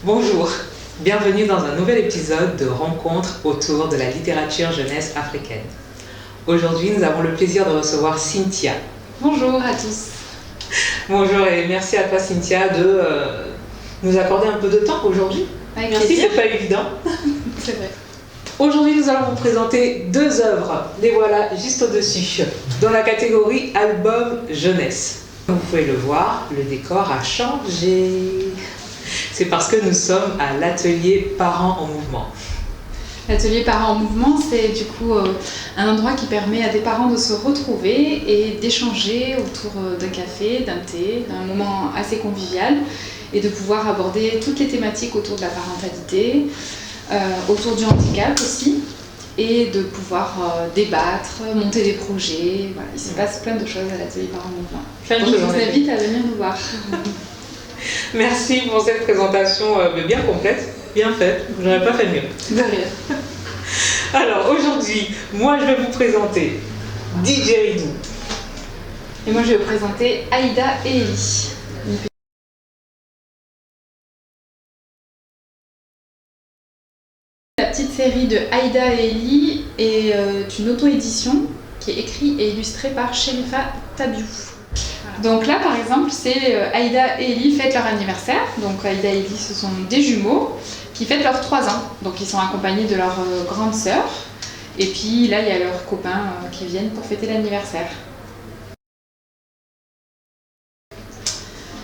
Bonjour, bienvenue dans un nouvel épisode de Rencontres autour de la littérature jeunesse africaine. Aujourd'hui, nous avons le plaisir de recevoir Cynthia. Bonjour à tous. Bonjour et merci à toi Cynthia de nous accorder un peu de temps aujourd'hui. Avec merci, plaisir. c'est pas évident. C'est vrai. Aujourd'hui, nous allons vous présenter deux œuvres, les voilà juste au-dessus, dans la catégorie album jeunesse. Vous pouvez le voir, le décor a changé. C'est parce que nous sommes à l'atelier Parents en mouvement. L'atelier Parents en mouvement, c'est du coup un endroit qui permet à des parents de se retrouver et d'échanger autour d'un café, d'un thé, d'un moment assez convivial et de pouvoir aborder toutes les thématiques autour de la parentalité, autour du handicap aussi, et de pouvoir débattre, monter des projets. Voilà, il se passe plein de choses à l'atelier Parents en mouvement. Donc je vous invite à venir nous voir. Merci pour cette présentation bien complète, bien faite. Je n'aurais pas fait mieux. De rien. Alors aujourd'hui, moi je vais vous présenter Didgeridoo. Et moi je vais vous présenter Aïda et Ellie. La petite série de Aïda et Ellie est une auto-édition qui est écrite et illustrée par Sherifa Tabiou. Donc là, par exemple, c'est Aïda et Ellie fêtent leur anniversaire. Donc Aïda et Ellie, ce sont des jumeaux qui fêtent leurs 3 ans. Donc ils sont accompagnés de leur grande sœur. Et puis là, il y a leurs copains qui viennent pour fêter l'anniversaire.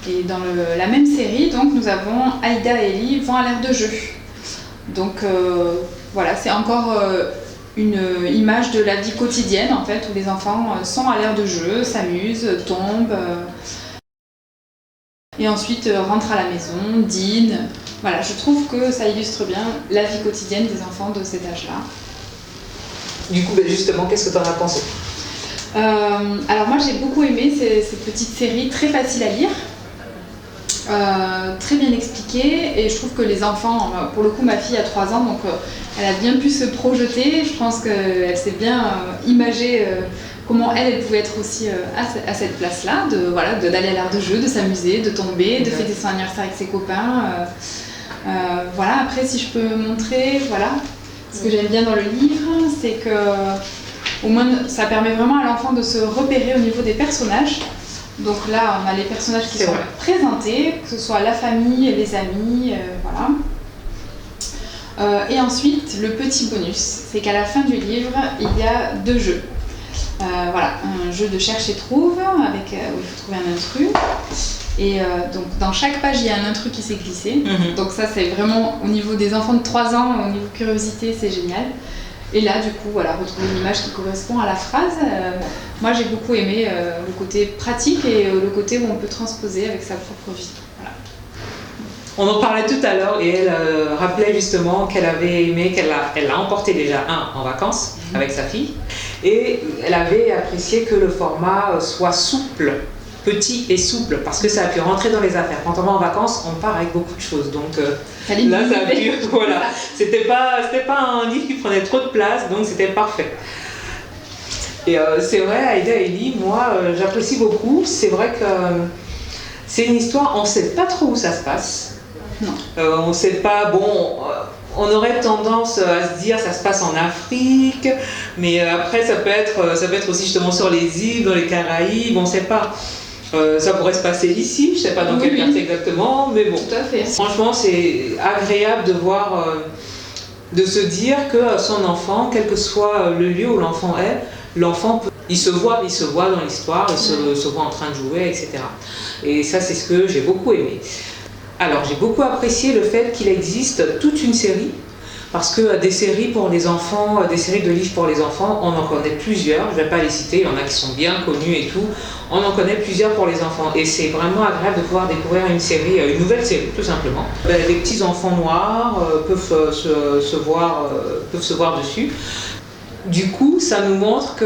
Et dans la même série, donc, nous avons Aïda et Ellie vont à l'aire de jeu. Donc voilà, c'est encore une image de la vie quotidienne en fait, où les enfants sont à l'aire de jeu, s'amusent, tombent, et ensuite rentrent à la maison, dînent. Voilà, je trouve que ça illustre bien la vie quotidienne des enfants de cet âge-là. Du coup, justement, qu'est-ce que tu en as pensé ? Alors moi j'ai beaucoup aimé ces petites séries très faciles à lire. Très bien expliqué et je trouve que les enfants, pour le coup ma fille a 3 ans donc elle a bien pu se projeter, je pense qu'elle s'est bien imagé comment elle pouvait être aussi à cette place-là, d'aller à l'aire de jeu, de s'amuser, de tomber, de fêter son anniversaire avec ses copains. Voilà, après si je peux montrer, voilà, ce que j'aime bien dans le livre, c'est que au moins ça permet vraiment à l'enfant de se repérer au niveau des personnages. Donc là, on a les personnages qui sont présentés, que ce soit la famille, les amis, voilà. Et ensuite, le petit bonus, c'est qu'à la fin du livre, il y a 2 jeux. Voilà, un jeu de cherche et trouve, où il faut trouver un intrus. Et donc dans chaque page, il y a un intrus qui s'est glissé. Donc ça, c'est vraiment au niveau des enfants de 3 ans, au niveau curiosité, c'est génial. Et là, du coup, voilà, retrouver une image qui correspond à la phrase. Moi, j'ai beaucoup aimé le côté pratique et le côté où on peut transposer avec sa propre vie. Voilà. On en parlait tout à l'heure et elle rappelait justement qu'elle avait aimé, elle l'a emporté déjà en vacances avec sa fille et elle avait apprécié que le format soit souple, petit et souple parce que ça a pu rentrer dans les affaires. Quand on va en vacances, on part avec beaucoup de choses. Donc là, ça a pu, voilà. C'était pas un livre qui prenait trop de place, donc c'était parfait. Et c'est vrai, Aïda et Ellie, moi, j'apprécie beaucoup. C'est vrai que c'est une histoire, on ne sait pas trop où ça se passe. Non. On ne sait pas, on aurait tendance à se dire ça se passe en Afrique, mais après ça peut être aussi justement sur les îles, dans les Caraïbes, on ne sait pas. Ça pourrait se passer ici, je ne sais pas dans quel quartier exactement, mais bon. Tout à fait. Franchement, c'est agréable de voir, de se dire que son enfant, quel que soit le lieu où l'enfant est, l'enfant il se voit dans l'histoire, il se voit en train de jouer, etc. Et ça, c'est ce que j'ai beaucoup aimé. Alors, j'ai beaucoup apprécié le fait qu'il existe toute une série, parce que des séries pour les enfants, des séries de livres pour les enfants, on en connaît plusieurs, je ne vais pas les citer, il y en a qui sont bien connus et tout, on en connaît plusieurs pour les enfants. Et c'est vraiment agréable de pouvoir découvrir une nouvelle série, tout simplement. Les petits enfants noirs peuvent se voir dessus. Du coup, ça nous montre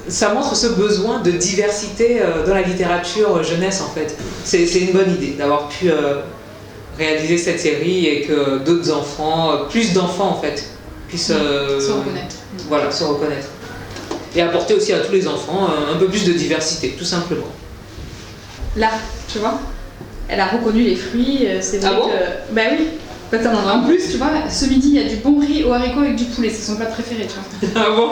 ça montre ce besoin de diversité dans la littérature jeunesse en fait. C'est une bonne idée d'avoir pu réaliser cette série et que d'autres enfants, plus d'enfants en fait, puissent se reconnaître. Voilà, se reconnaître. Et apporter aussi à tous les enfants un peu plus de diversité, tout simplement. Là, tu vois ? elle a reconnu les fruits. C'est vrai bon que... Bah oui. En plus, tu vois, ce midi, il y a du bon riz aux haricots avec du poulet. C'est son plat préféré, tu vois. Ah bon?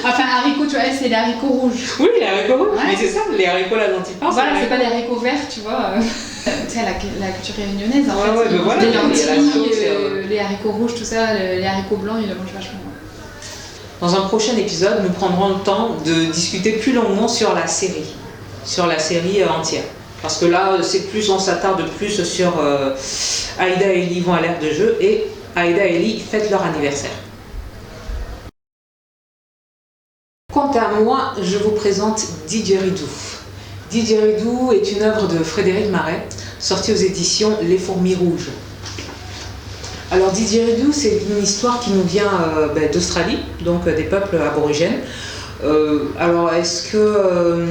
Enfin, haricots, tu vois, c'est les haricots rouges. Oui, les haricots rouges. Ouais. Mais c'est ça, les haricots là dont il parle. Voilà, c'est pas les haricots verts, tu vois. Tu sais, la culture réunionnaise, en fait. Mais voilà, les lentilles, c'est, les haricots rouges, tout ça, les haricots blancs, ils le mangent vachement. Dans un prochain épisode, nous prendrons le temps de discuter plus longuement sur la série entière. Parce que là, c'est plus, on s'attarde plus sur Aïda et Ellie vont à l'ère de jeu et Aïda et Ellie fêtent leur anniversaire. Quant à moi, je vous présente Didgeridoo. Didgeridoo est une œuvre de Frédéric Maret, sortie aux éditions Les Fourmis Rouges. Alors Didgeridoo, c'est une histoire qui nous vient d'Australie, donc des peuples aborigènes. Alors est-ce que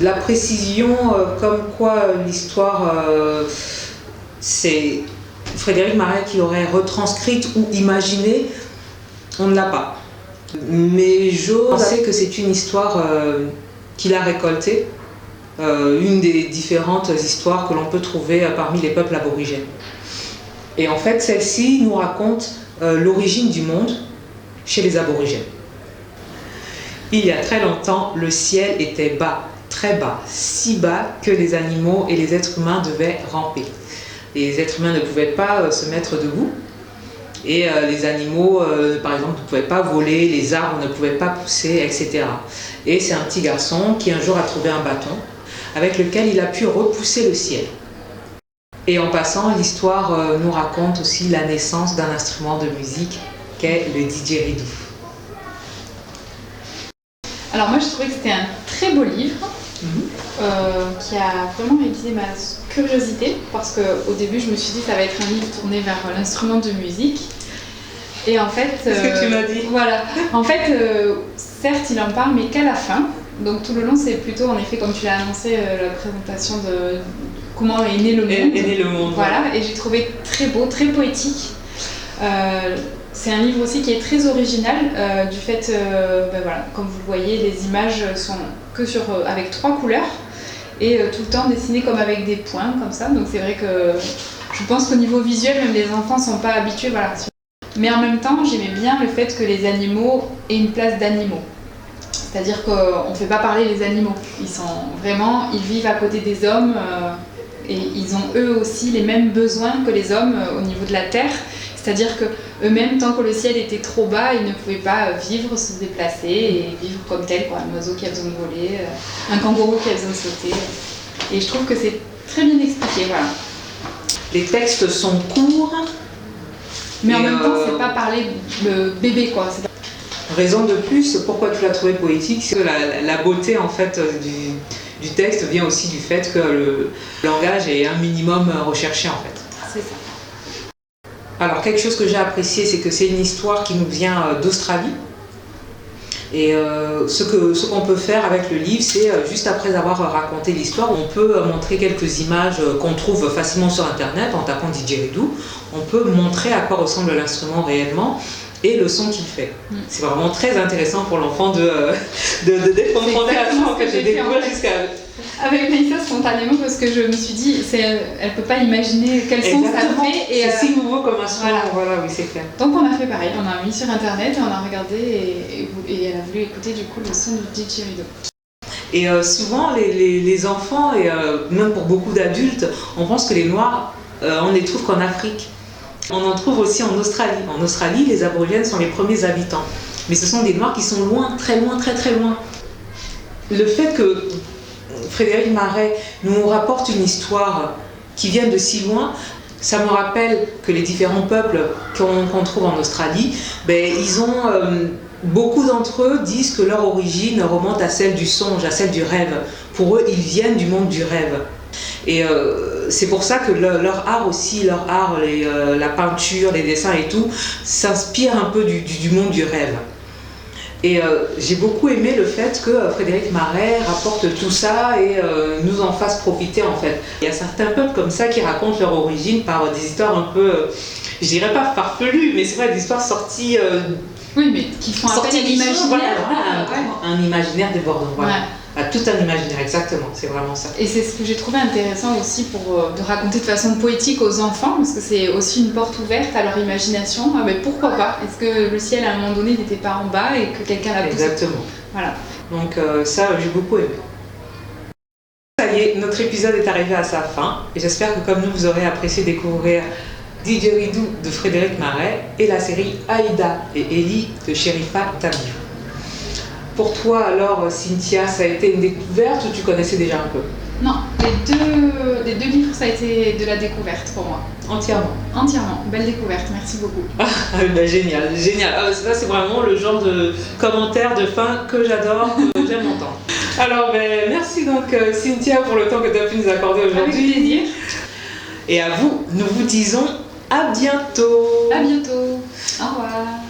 la précision comme quoi l'histoire c'est Frédéric Maret qui l'aurait retranscrite ou imaginée, on ne l'a pas. Mais j'ose penser que c'est une histoire qu'il a récoltée, une des différentes histoires que l'on peut trouver parmi les peuples aborigènes. Et en fait, celle-ci nous raconte l'origine du monde chez les aborigènes. Il y a très longtemps, le ciel était bas, très bas, si bas que les animaux et les êtres humains devaient ramper. Les êtres humains ne pouvaient pas se mettre debout et les animaux, par exemple, ne pouvaient pas voler, les arbres ne pouvaient pas pousser, etc. Et c'est un petit garçon qui un jour a trouvé un bâton avec lequel il a pu repousser le ciel. Et en passant, l'histoire nous raconte aussi la naissance d'un instrument de musique qu'est le didgeridoo. Alors moi, je trouvais que c'était un très beau livre qui a vraiment aiguisé ma curiosité parce qu'au début, je me suis dit que ça va être un livre tourné vers l'instrument de musique. Et en fait... C'est ce que tu m'as dit. Voilà. En fait, certes, il en parle, mais qu'à la fin. Donc tout le long, c'est plutôt, en effet, comme tu l'as annoncé, la présentation de comment est né le monde. Est né le monde. Voilà, et j'ai trouvé très beau, très poétique. C'est un livre aussi qui est très original, du fait, voilà, comme vous le voyez, les images sont que avec 3 couleurs et tout le temps dessinées comme avec des points, comme ça. Donc c'est vrai que je pense qu'au niveau visuel, même les enfants ne sont pas habitués. Voilà. Mais en même temps, j'aimais bien le fait que les animaux aient une place d'animaux. C'est-à-dire qu'on ne fait pas parler les animaux. Ils vivent à côté des hommes et ils ont eux aussi les mêmes besoins que les hommes au niveau de la terre. C'est-à-dire qu'eux-mêmes, tant que le ciel était trop bas, ils ne pouvaient pas vivre, se déplacer et vivre comme tel, quoi. Un oiseau qui a besoin de voler, un kangourou qui a besoin de sauter. Et je trouve que c'est très bien expliqué, voilà. Les textes sont courts. Mais en même temps, c'est pas parler de bébé, quoi. Raison de plus, pourquoi tu l'as trouvé poétique, c'est que la beauté en fait du texte vient aussi du fait que le langage est un minimum recherché en fait. C'est ça. Alors quelque chose que j'ai apprécié, c'est que c'est une histoire qui nous vient d'Australie. Et ce qu'on peut faire avec le livre, c'est juste après avoir raconté l'histoire, on peut montrer quelques images qu'on trouve facilement sur internet en tapant didgeridoo. On peut montrer à quoi ressemble l'instrument réellement et le son qu'il fait. C'est vraiment très intéressant pour l'enfant d'être confronté à ça, en fait, de découvrir jusqu'à... Avec Maïssa, spontanément, parce que je me suis dit, elle peut pas imaginer quel son ça fait. Et c'est si nouveau comme instrument, voilà, oui, c'est clair. Donc on a fait pareil, on a mis sur internet et on a regardé et elle a voulu écouter du coup le son du didgeridoo. Et souvent, les enfants, et même pour beaucoup d'adultes, on pense que les Noirs, on les trouve qu'en Afrique. On en trouve aussi en Australie. En Australie, les aborigènes sont les premiers habitants. Mais ce sont des Noirs qui sont loin, très loin, très très loin. Le fait que Frédéric Maret nous rapporte une histoire qui vient de si loin, ça me rappelle que les différents peuples qu'on trouve en Australie, beaucoup d'entre eux disent que leur origine remonte à celle du songe, à celle du rêve. Pour eux, ils viennent du monde du rêve. Et c'est pour ça que leur art aussi, la peinture, les dessins et tout, s'inspire un peu du monde du rêve. Et j'ai beaucoup aimé le fait que Frédéric Maret rapporte tout ça et nous en fasse profiter en fait. Il y a certains peuples comme ça qui racontent leur origine par des histoires un peu, je dirais pas farfelues, mais c'est vrai, des histoires sorties... oui, mais qui font appel à l'imaginaire. Un imaginaire débordant. Voilà. Ouais. Tout un imaginaire, exactement, c'est vraiment ça. Et c'est ce que j'ai trouvé intéressant aussi de raconter de façon poétique aux enfants, parce que c'est aussi une porte ouverte à leur imagination. Ah ben pourquoi pas? Est-ce que le ciel à un moment donné n'était pas en bas et que quelqu'un l'a poussé? Exactement. Voilà. Donc ça, j'ai beaucoup aimé. Ça y est, notre épisode est arrivé à sa fin et j'espère que comme nous, vous aurez apprécié découvrir Didgeridoo de Frédéric Marais et la série Aïda et Ellie de Sherifa Tamiou. Pour toi alors, Cynthia, ça a été une découverte ou tu connaissais déjà un peu? Non, les deux livres, ça a été de la découverte pour moi. Entièrement. Entièrement, belle découverte, merci beaucoup. Ben, génial, génial. Ça c'est vraiment le genre de commentaire de fin que j'adore, que j'aime entendre. Alors ben, merci donc Cynthia pour le temps que tu as pu nous accorder aujourd'hui. Avec plaisir. Et à vous, nous vous disons à bientôt. À bientôt. Au revoir.